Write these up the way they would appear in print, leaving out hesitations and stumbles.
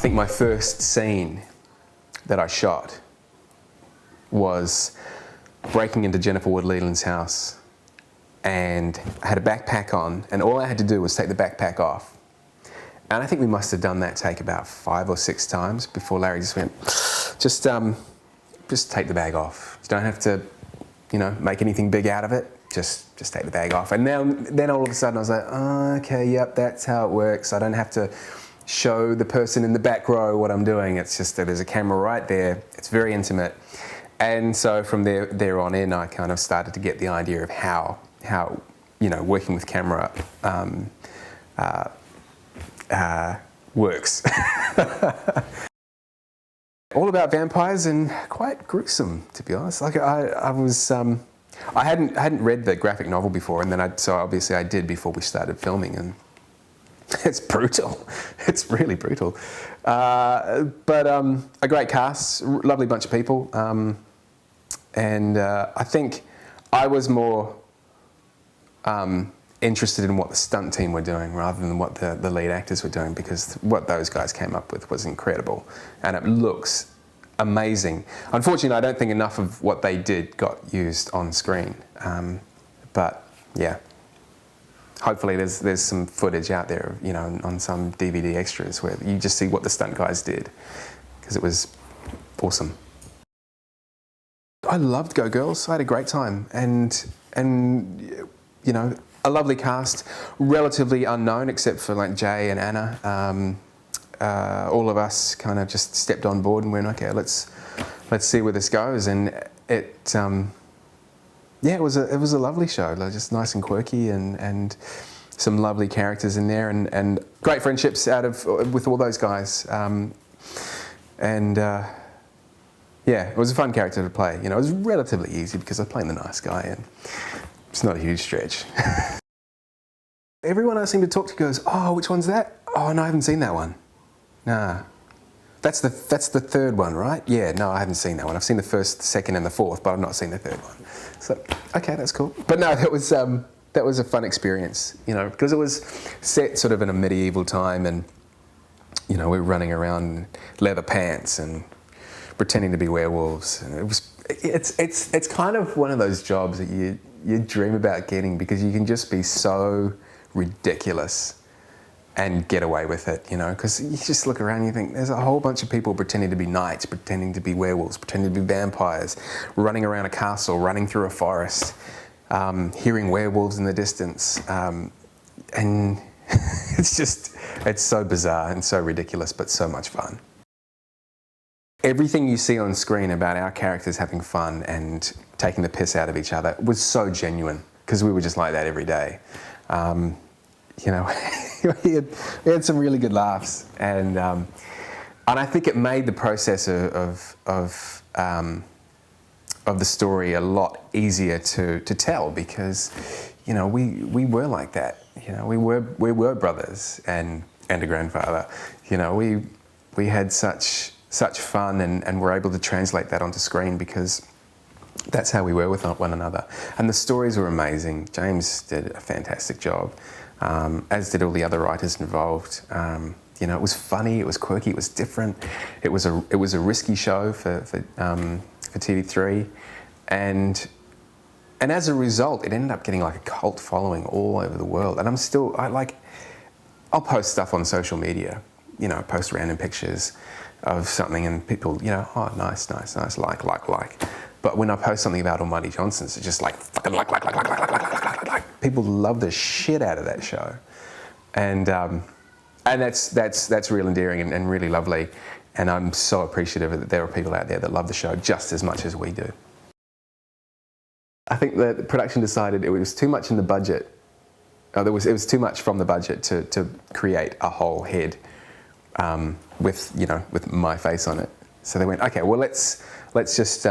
think my first scene that I shot was breaking into Jennifer Wood-Leland's house, and I had a backpack on, and all I had to do was take the backpack off. And I think we must have done that take about 5 or 6 times before Larry just went, just take the bag off. You don't have to, you know, make anything big out of it. Just take the bag off. And then all of a sudden I was like, oh, okay, yep, that's how it works. I don't have to show the person in the back row what I'm doing. It's just that there's a camera right there. It's very intimate. And so from there on in, I kind of started to get the idea of how you know, working with camera works. All about vampires and quite gruesome, to be honest. Like I hadn't read the graphic novel before, and then so obviously I did before we started filming, and it's brutal. It's really brutal. But a great cast, lovely bunch of people, and I think I was more interested in what the stunt team were doing rather than what the lead actors were doing, because what those guys came up with was incredible, and it looks amazing. Unfortunately, I don't think enough of what they did got used on screen, but yeah, hopefully there's some footage out there, you know, on some DVD extras where you just see what the stunt guys did, because it was awesome. I loved Go Girls. I had a great time, and you know, a lovely cast, relatively unknown except for like Jay and Anna. All of us kind of just stepped on board and went, okay, let's see where this goes. And it yeah, it was a lovely show, like just nice and quirky, and some lovely characters in there, and great friendships with all those guys. Yeah, it was a fun character to play. You know, it was relatively easy because I was playing the nice guy, and it's not a huge stretch. Everyone I seem to talk to goes, oh, which one's that? Oh, no, I haven't seen that one. Nah. That's the third one, right? Yeah, no, I haven't seen that one. I've seen the first, the second, and the fourth, but I've not seen the third one. So, okay, that's cool. But no, that was a fun experience, you know, because it was set sort of in a medieval time, and, you know, we were running around in leather pants and pretending to be werewolves. And it's kind of one of those jobs that you dream about getting, because you can just be so ridiculous and get away with it, you know, because you just look around and you think there's a whole bunch of people pretending to be knights, pretending to be werewolves, pretending to be vampires, running around a castle, running through a forest, hearing werewolves in the distance, and it's so bizarre and so ridiculous, but so much fun. Everything you see on screen about our characters having fun and taking the piss out of each other was so genuine, because we were just like that every day. You know, we had some really good laughs, and I think it made the process of the story a lot easier to tell, because, you know, we were like that. You know, we were brothers and a grandfather. You know, we had such fun, and were able to translate that onto screen, because that's how we were with one another. And the stories were amazing. James did a fantastic job, as did all the other writers involved. You know, it was funny, it was quirky, it was different. It was a risky show for TV3, and as a result, it ended up getting like a cult following all over the world. And I'll post stuff on social media, you know, post random pictures of something, and people, you know, oh, nice, like. But when I post something about Almighty Johnson's, it's just like, fucking like. People love the shit out of that show. And that's real endearing and really lovely. And I'm so appreciative that there are people out there that love the show just as much as we do. I think the production decided it was too much in the budget. It was too much from the budget to create a whole head with my face on it. So they went, okay, well let's just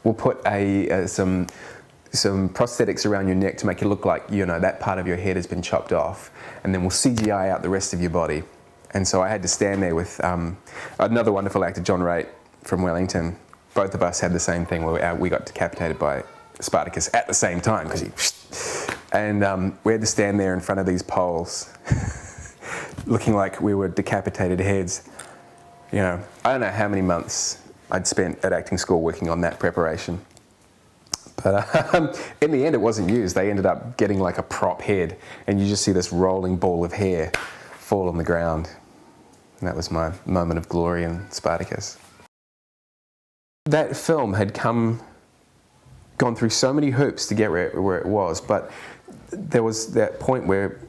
we'll put some prosthetics around your neck to make it look like, you know, that part of your head has been chopped off, and then we'll CGI out the rest of your body. And so I had to stand there with another wonderful actor, John Raitt from Wellington. Both of us had the same thing where we got decapitated by Spartacus at the same time, and we had to stand there in front of these poles looking like we were decapitated heads. You know, I don't know how many months I'd spent at acting school working on that preparation. But in the end, it wasn't used. They ended up getting like a prop head, and you just see this rolling ball of hair fall on the ground. And that was my moment of glory in Spartacus. That film had gone through so many hoops to get where it was, but there was that point where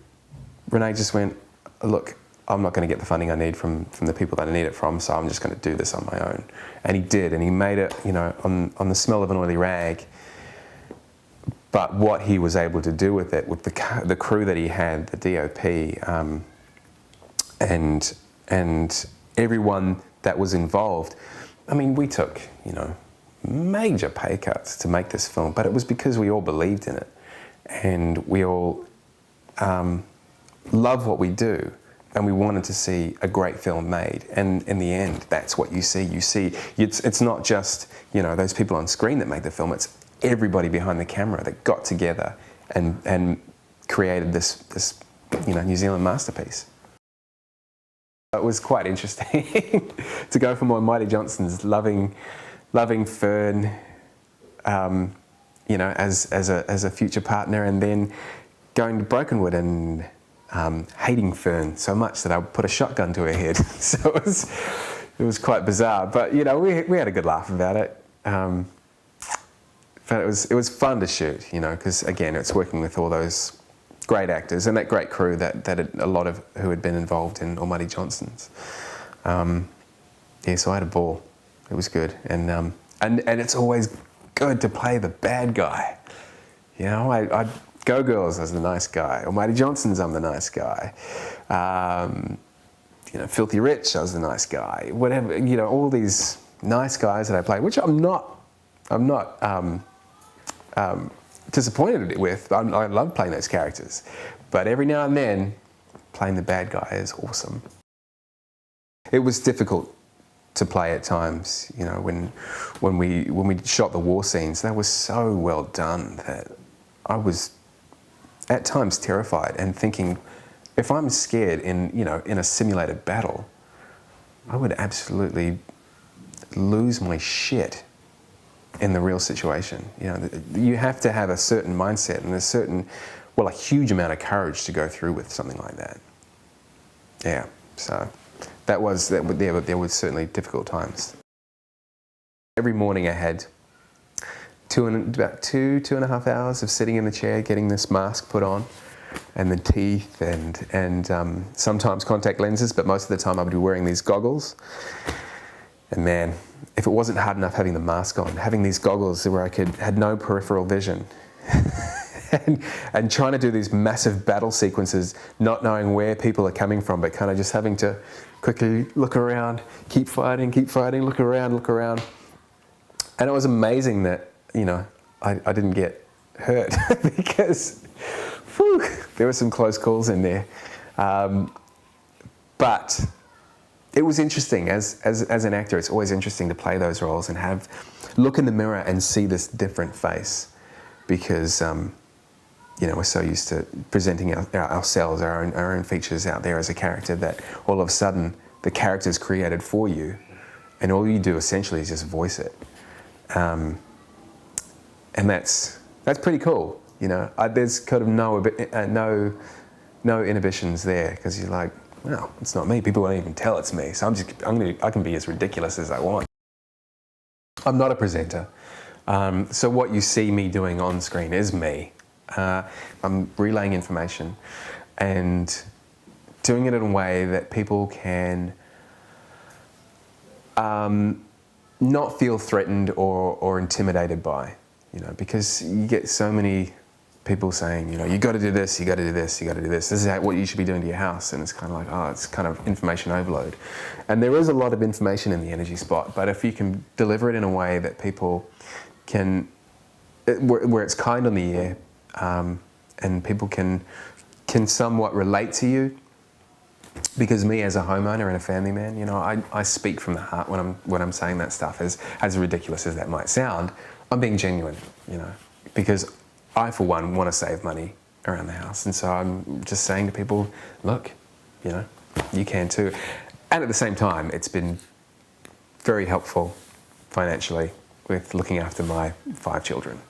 Renee just went, look, I'm not going to get the funding I need from the people that I need it from, so I'm just going to do this on my own. And he did, and he made it, you know, on the smell of an oily rag. But what he was able to do with it, with the crew that he had, the DOP, and everyone that was involved, I mean, we took, you know, major pay cuts to make this film, but it was because we all believed in it, and we all love what we do, and we wanted to see a great film made. And in the end, that's what you see. You see, it's not just, you know, those people on screen that make the film. It's everybody behind the camera that got together and created this you know, New Zealand masterpiece. It was quite interesting to go from Almighty Johnson's loving Fern, you know, as a future partner, and then going to Brokenwood and hating Fern so much that I put a shotgun to her head. So it was quite bizarre, but you know, we had a good laugh about it. But it was fun to shoot, you know, because again, it's working with all those great actors and that great crew that a lot of who had been involved in Almighty Johnson's. Yeah, so I had a ball. It was good, and it's always good to play the bad guy. You know, I Go Girls, I was the nice guy. Almighty Johnson's, I'm the nice guy. You know, Filthy Rich, I was the nice guy. Whatever, you know, all these nice guys that I played, which I'm not disappointed with. I love playing those characters, but every now and then, playing the bad guy is awesome. It was difficult to play at times. You know, when we shot the war scenes, that was so well done that I was at times terrified and thinking, if I'm scared in a simulated battle, I would absolutely lose my shit in the real situation. You know, you have to have a certain mindset and a huge amount of courage to go through with something like that. Yeah, so there were certainly difficult times. Every morning I had about two and a half hours of sitting in the chair, getting this mask put on, and the teeth, and sometimes contact lenses, but most of the time I would be wearing these goggles. And man, if it wasn't hard enough having the mask on, having these goggles where I had no peripheral vision, and trying to do these massive battle sequences, not knowing where people are coming from, but kind of just having to quickly look around, keep fighting, look around. And it was amazing that, you know, I didn't get hurt because there were some close calls in there. But it was interesting. As an actor, it's always interesting to play those roles and look in the mirror and see this different face, because you know, we're so used to presenting ourselves, our own features out there as a character, that all of a sudden the character's created for you, and all you do essentially is just voice it. And that's pretty cool. You know, there's kind of no inhibitions there, because you're like, well, it's not me. People won't even tell it's me. So I can be as ridiculous as I want. I'm not a presenter. So what you see me doing on screen is me. I'm relaying information and doing it in a way that people can not feel threatened or intimidated by, you know, because you get so many people saying, you know, you got to do this, you got to do this, you got to do this. This is what you should be doing to your house, and it's kind of like, oh, it's kind of information overload. And there is a lot of information in the energy spot, but if you can deliver it in a way that people can, where it's kind on the ear, and people can somewhat relate to you. Because me as a homeowner and a family man, you know, I speak from the heart when I'm saying that stuff. As ridiculous as that might sound, I'm being genuine, you know, because I, for one, want to save money around the house. And so I'm just saying to people, look, you know, you can too. And at the same time, it's been very helpful financially with looking after my 5 children.